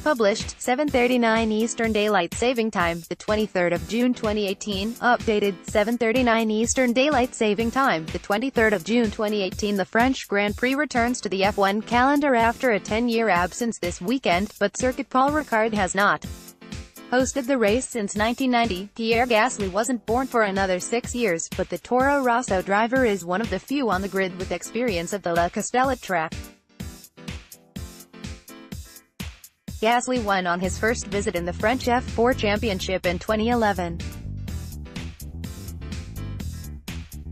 Published, 7:39 Eastern Daylight Saving Time, the 23rd of June 2018. Updated, 7:39 Eastern Daylight Saving Time, the 23rd of June 2018. The French Grand Prix returns to the F1 calendar after a 10-year absence this weekend, but Circuit Paul Ricard has not hosted the race since 1990. Pierre Gasly wasn't born for another 6 years, but the Toro Rosso driver is one of the few on the grid with experience of the Castellet track. Gasly won on his first visit in the French F4 Championship in 2011.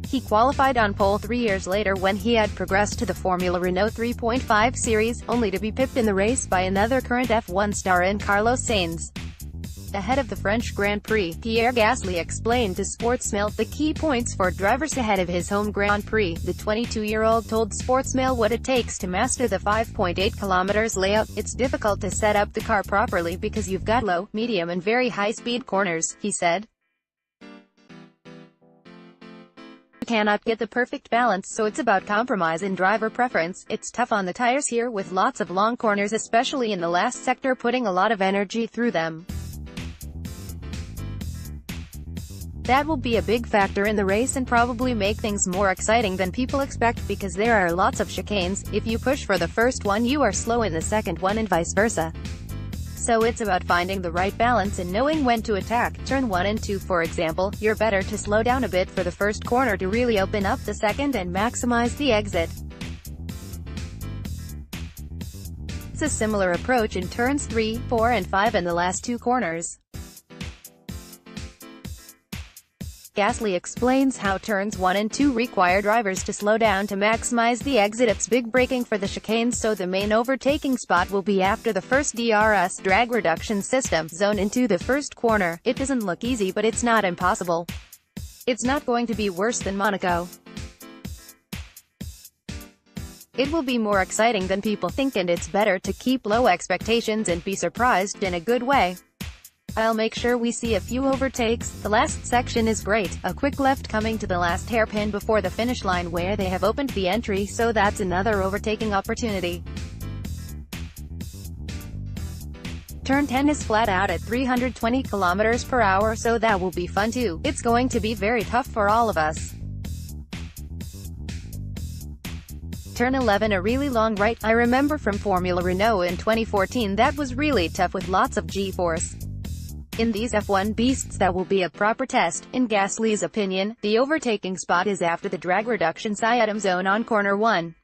He qualified on pole 3 years later when he had progressed to the Formula Renault 3.5 Series, only to be pipped in the race by another current F1 star in Carlos Sainz. Ahead of the French Grand Prix, Pierre Gasly explained to Sportsmail the key points for drivers ahead of his home Grand Prix. The 22-year-old told Sportsmail what it takes to master the 5.8 km layout. It's difficult to set up the car properly because you've got low, medium and very high-speed corners, he said. You cannot get the perfect balance, so it's about compromise in driver preference. It's tough on the tires here with lots of long corners, especially in the last sector, putting a lot of energy through them. That will be a big factor in the race and probably make things more exciting than people expect, because there are lots of chicanes. If you push for the first one, you are slow in the second one and vice versa. So it's about finding the right balance and knowing when to attack. Turn 1 and 2 for example, you're better to slow down a bit for the first corner to really open up the second and maximize the exit. It's a similar approach in turns 3, 4 and 5 and the last 2 corners. Gasly explains how turns 1 and 2 require drivers to slow down to maximize the exit. It's big braking for the chicanes, so the main overtaking spot will be after the first DRS drag reduction system zone into the first corner. It doesn't look easy, but it's not impossible. It's not going to be worse than Monaco. It will be more exciting than people think, and it's better to keep low expectations and be surprised in a good way. I'll make sure we see a few overtakes. The last section is great, a quick left coming to the last hairpin before the finish line where they have opened the entry, so that's another overtaking opportunity. Turn 10 is flat out at 320 km per hour, so that will be fun too. It's going to be very tough for all of us. Turn 11, a really long right. I remember from Formula Renault in 2014 that was really tough with lots of G-force. In these F1 beasts that will be a proper test. In Gasly's opinion, the overtaking spot is after the drag reduction SIATM zone on corner 1.